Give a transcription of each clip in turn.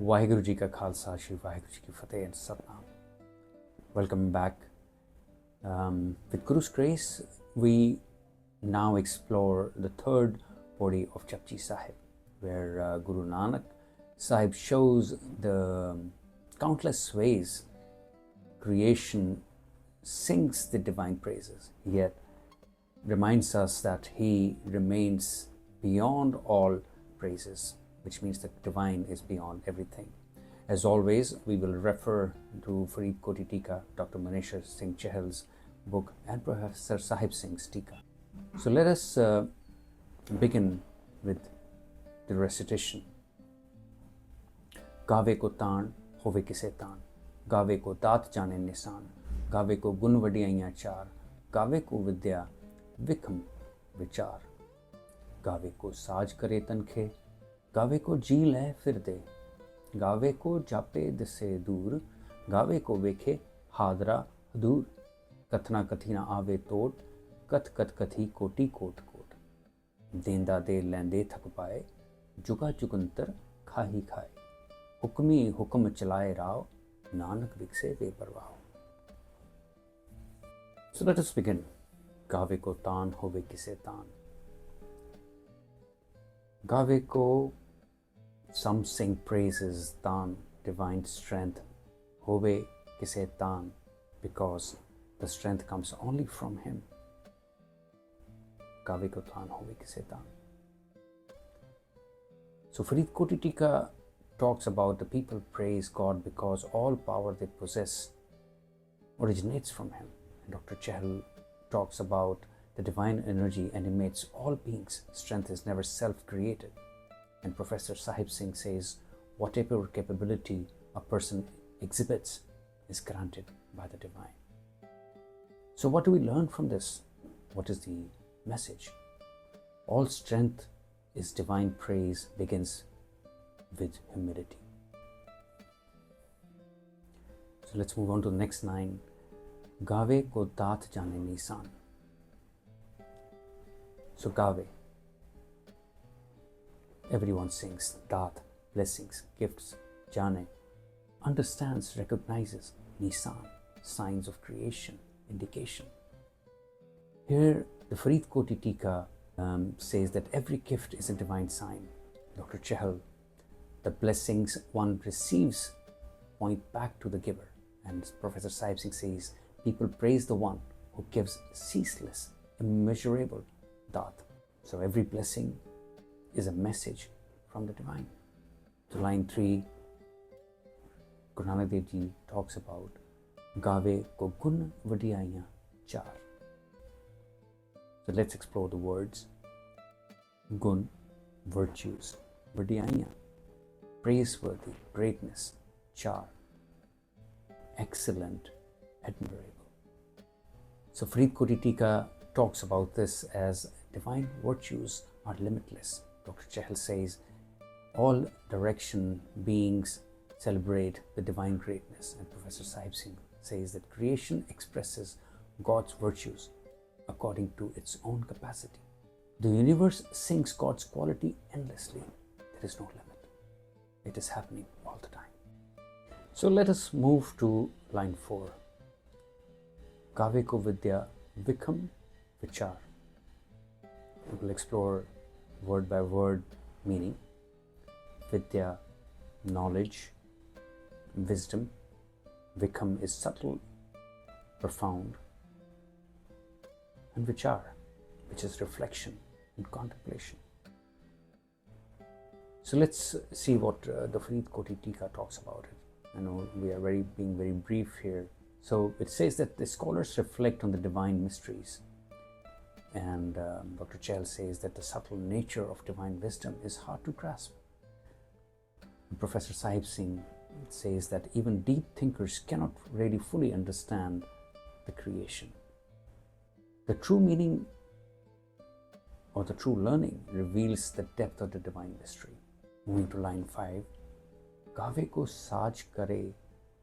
Waheguru Ji Ka Khalsa, Shri Waheguru Ji Ki Fateh and Satnam. Welcome back. With Guru's grace, we now explore the third Pauri of Japji Sahib, where Guru Nanak Sahib shows the countless ways creation sings the divine praises, yet reminds us that he remains beyond all praises, which means that divine is beyond everything. As always, we will refer to Faridkot Teeka, Dr. Maneshwar Singh Chahal's book, and Professor Sahib Singh's Teeka. So let us begin with the recitation. Gaavai ko taan, hove kise taan. Gaavai ko daat jane nisan. Gaavai ko gun vadiyaiyan char. Gaavai ko vidya vikham vichar. Gaavai ko saaj kare tanke. गावे को जी ले फिर दे, गावे को जापे दिसे दूर, गावे को वेखे हादरा हदूर, कथना कथी ना आवे तोट, कथ कथ कथी कोटी कोट कोट, देंदा दे लैंदे थक पाए, जुगा जुगंतर खाही खाए, हुक्मी हुक्म चलाए Rao, Nanak विकसे बेपरवाह. So let us begin. गावे को तान होवे किसे तान. Gaavai Ko, some sing praises, Taan, divine strength, Hove Kise Taan, because the strength comes only from him. Gaavai Ko Taan, Hove Kise Taan. So Faridkot Teeka talks about the people praise God because all power they possess originates from him. And Dr. Chahal talks about the divine energy animates all beings. Strength is never self-created. And Professor Sahib Singh says, whatever capability a person exhibits is granted by the divine. So what do we learn from this? What is the message? All strength is divine praise begins with humility. So let's move on to the next line. Gaavai ko daat jane nisan. So Gaavai, everyone sings Daat, blessings, gifts. Jane, understands, recognizes. Nisan, signs of creation, indication. Here the Faridkot Teeka says that every gift is a divine sign. Dr. Chahal, the blessings one receives point back to the giver. And Professor Sahib Singh says, people praise the one who gives ceaseless, immeasurable Daat. So every blessing is a message from the divine. To line 3, Guru Nanak Dev Ji talks about Gaavai ko gun vadiyaiyan char. So let's explore the words. Gun, virtues. Vadiyaiyan, praiseworthy, greatness. Char, excellent, admirable. So Faridkot Teeka talks about this as divine virtues are limitless. Dr. Chahal says all direction beings celebrate the divine greatness, and Professor Sahib Singh says that creation expresses God's virtues according to its own capacity. The universe sings God's quality endlessly. There is no limit. It is happening all the time. So let us move to line 4. Gaavai ko vidya vikham vichar. We will explore word by word meaning. Vidya, knowledge, wisdom. Vikham is subtle, profound. And vichar, which is reflection and contemplation. So let's see what the Faridkot Teeka talks about it. I know we are being very brief here. So it says that the scholars reflect on the divine mysteries. And Dr. Chahal says that the subtle nature of divine wisdom is hard to grasp. And Professor Sahib Singh says that even deep thinkers cannot really fully understand the creation. The true meaning or the true learning reveals the depth of the divine mystery. Moving to line 5. Gaavai ko saaj kare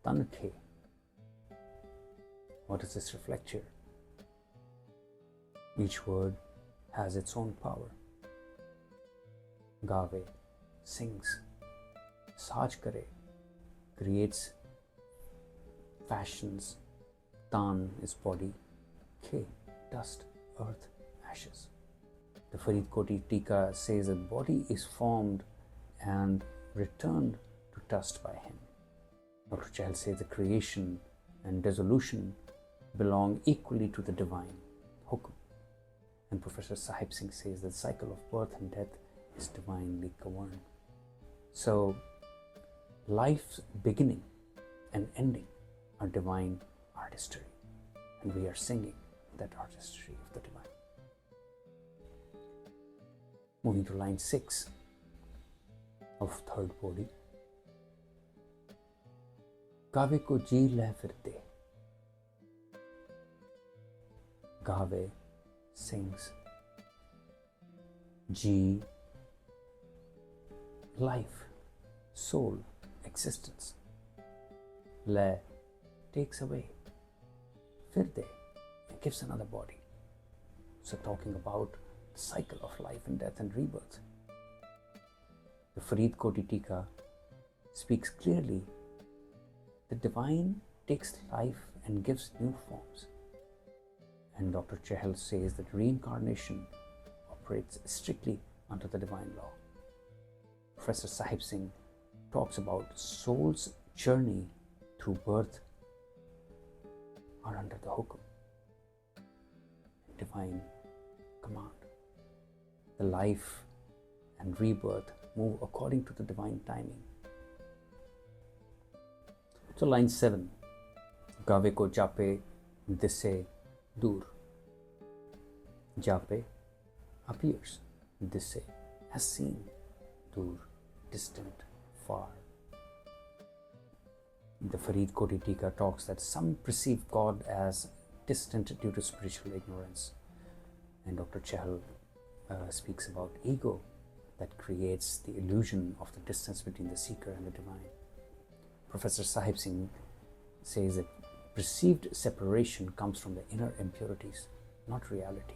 tan khe. What does this reflect here? Each word has its own power. Gaavai sings, saaj kare, creates, fashions, tan is body, K, dust, earth, ashes. The Faridkoti Teeka says that body is formed and returned to dust by him. Dr. Chahal says the creation and dissolution belong equally to the divine, Hukam. And Professor Sahib Singh says that the cycle of birth and death is divinely governed. So, life's beginning and ending are divine artistry, and we are singing that artistry of the divine. Moving to line 6 of third body. Gaavai ko ji le firte. Gaavai sings. Ji, life, soul, existence. Le, takes away. Firte, gives another body. So talking about the cycle of life and death and rebirth. The Faridkoti Teeka speaks clearly. The divine takes life and gives new forms. And Dr. Chahal says that reincarnation operates strictly under the divine law. Professor Sahib Singh talks about soul's journey through birth are under the Hukam, divine command. The life and rebirth move according to the divine timing. So line 7, Gaavai ko jape disse dur. Jape appears, disse as seen, dur distant, far. The Faridkoti Teeka talks that some perceive God as distant due to spiritual ignorance, and Dr. Chahal speaks about ego that creates the illusion of the distance between the seeker and the divine. Professor Sahib Singh says that perceived separation comes from the inner impurities, not reality.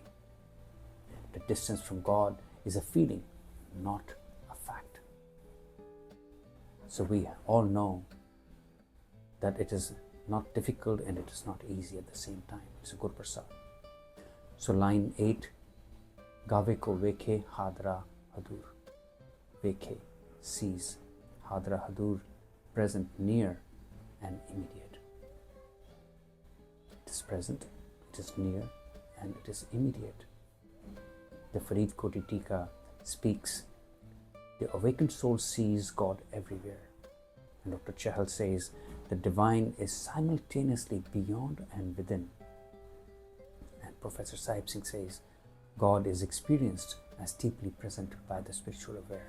The distance from God is a feeling, not a fact. So we all know that it is not difficult and it is not easy at the same time. It's a good prasad. So line 8, Gaavai ko vekhe hadra hadur. Vekhe, sees, hadra hadur, present, near and immediate. It is present, it is near and it is immediate. The Faridkoti Teeka speaks, the awakened soul sees God everywhere. And Dr. Chahal says, the divine is simultaneously beyond and within. And Professor Sahib Singh says, God is experienced as deeply present by the spiritual aware.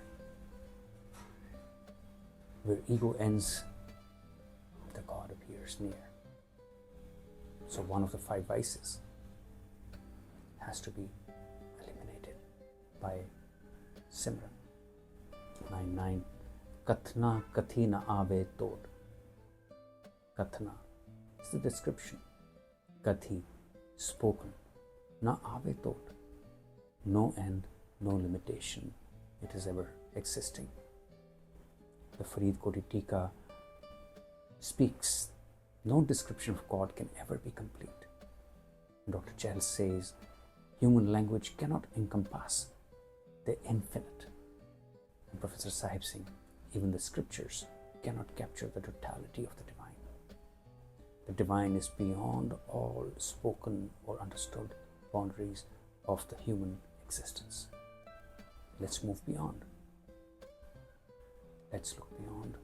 Where ego ends, the God appears near. So one of the 5 vices has to be eliminated by Simran. Line 9, Kathna kathi na ave tod. Kathna is the description. Kathi, spoken. Na ave tod. No end, no limitation. It is ever existing. The Faridkoti Teeka speaks, no description of God can ever be complete. Dr. Chahal says, human language cannot encompass the infinite. And Professor Sahib Singh, even the scriptures cannot capture the totality of the divine. The divine is beyond all spoken or understood boundaries of the human existence. Let's move beyond. Let's look beyond.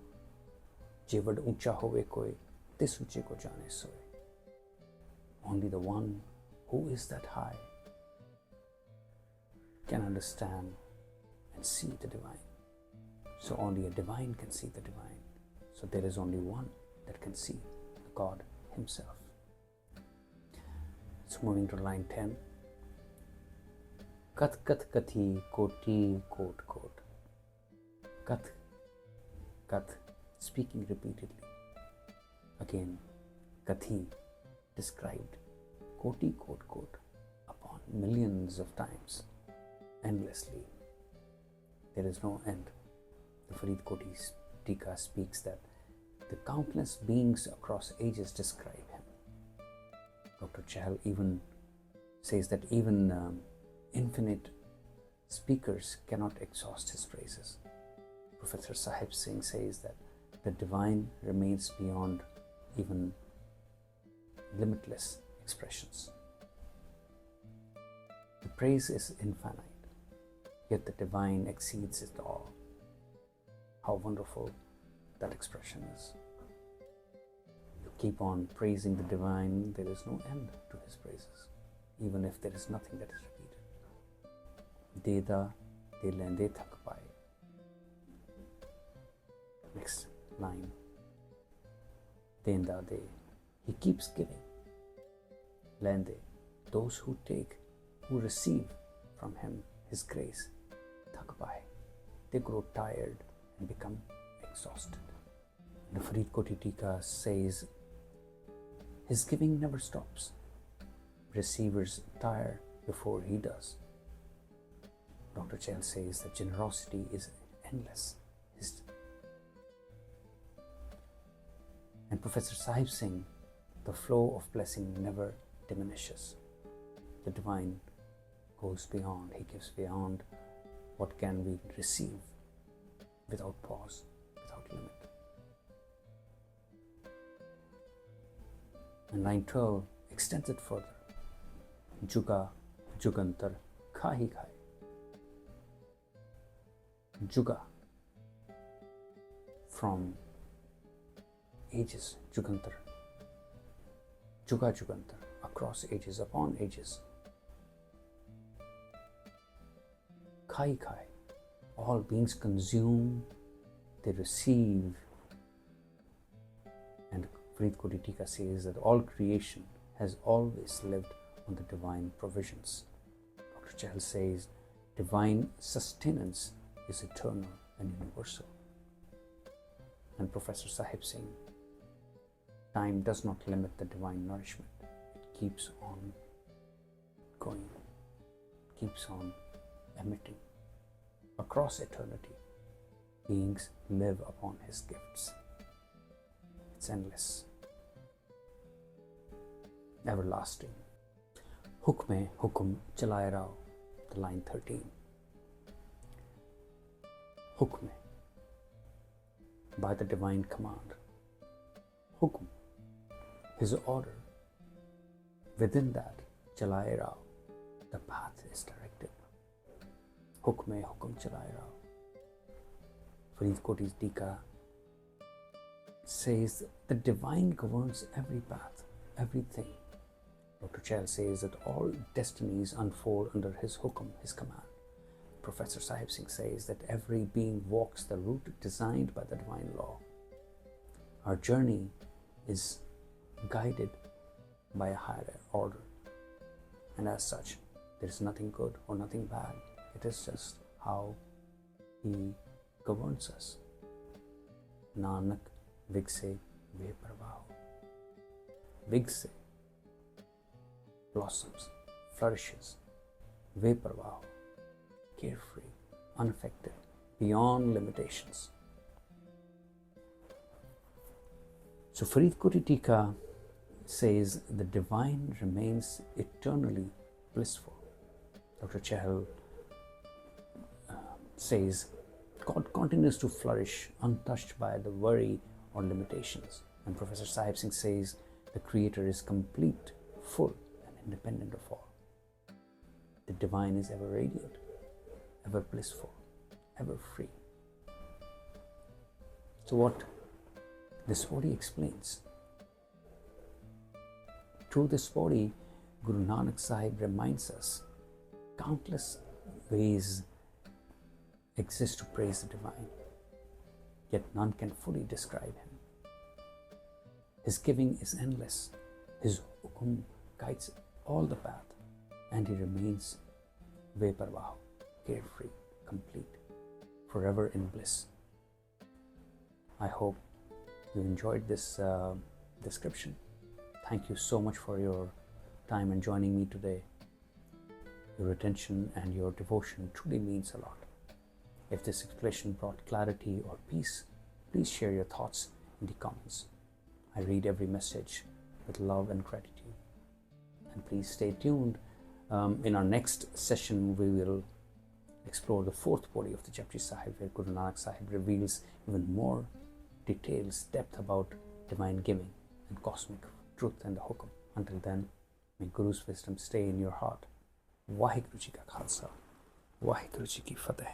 Jevad uncha hove koi, tis unche ko jane soe. Only the one who is that high can understand and see the divine. So only a divine can see the divine. So there is only one that can see God himself. So moving to line 10. Kath kath kathi koti kot kot. Kath, kath, speaking repeatedly. Again, kathi, described, koti kot kot, upon millions of times, endlessly. There is no end. The Faridkoti Teeka speaks that The countless beings across ages describe him. Dr. Chahal even says that even infinite speakers cannot exhaust his praises. Professor Sahib Singh says that the divine remains beyond even limitless expressions. The praise is infinite, yet the divine exceeds it all. How wonderful that expression is. You keep on praising the divine, there is no end to his praises, even if there is nothing that is repeated. Deda de lende thak paye. Next line. Denda de. He keeps giving. Lende. Those who take, who receive from him his grace. Thak paye. They grow tired and become exhausted. The Faridkot Teeka says, his giving never stops. Receivers tire before he does. Dr. Chahal says that generosity is endless. And Professor Sahib Singh, the flow of blessing never diminishes. The divine goes beyond, he gives beyond what can we receive without pause, without limit. And line 12 extends it further. Juga jugantar khahi khai. Juga, from ages, jugantar. Juga jugantar, across ages, upon ages. Khai khai, all beings consume, they receive. And Faridkot Teeka says that all creation has always lived on the divine provisions. Dr. Chahal says divine sustenance is eternal and universal. And Professor Sahib Singh, time does not limit the divine nourishment. It keeps on going, keeps on emitting. Across eternity, beings live upon his gifts. It's endless, everlasting. Hukme Hukam Chalaye Rao, the line 13. Hukme, by the divine command. Hukum, his order. Within that, Chalaye Rao, the path is directed. Hukme Hukam Chalaye Rao. Faridkot Teeka says the divine governs every path, everything. Dr. Chahal says that all destinies unfold under his hukam, his command. Professor Sahib Singh says that every being walks the route designed by the divine law. Our journey is guided by a higher order, and as such, there is nothing good or nothing bad. It is just how he governs us. Nanak vigse ve parvaho. Vigse, blossoms, flourishes. Ve parvaho, carefree, unaffected, beyond limitations. So Faridkot Teeka says the divine remains eternally blissful. Dr. Chahal says God continues to flourish untouched by the worry or limitations. And Professor Sahib Singh says the Creator is complete, full, and independent of all. The divine is ever radiant, ever blissful, ever free. So what this body explains. Through this body, Guru Nanak Sahib reminds us countless ways exist to praise the divine, yet none can fully describe him. His giving is endless. His hukum guides all the path, and he remains veparvaho, carefree, complete, forever in bliss. I hope you enjoyed this description. Thank you so much for your time and joining me today. Your attention and your devotion truly means a lot. If this explanation brought clarity or peace, please share your thoughts in the comments. I read every message with love and gratitude. And please stay tuned. In our next session, we will explore the fourth Pauri of the Japji Sahib, where Guru Nanak Sahib reveals even more details, depth about divine giving and cosmic truth and the Hukam. Until then, may Guru's wisdom stay in your heart. Waheguru Ji Ka Khalsa, Waheguru Ji Ki Fateh.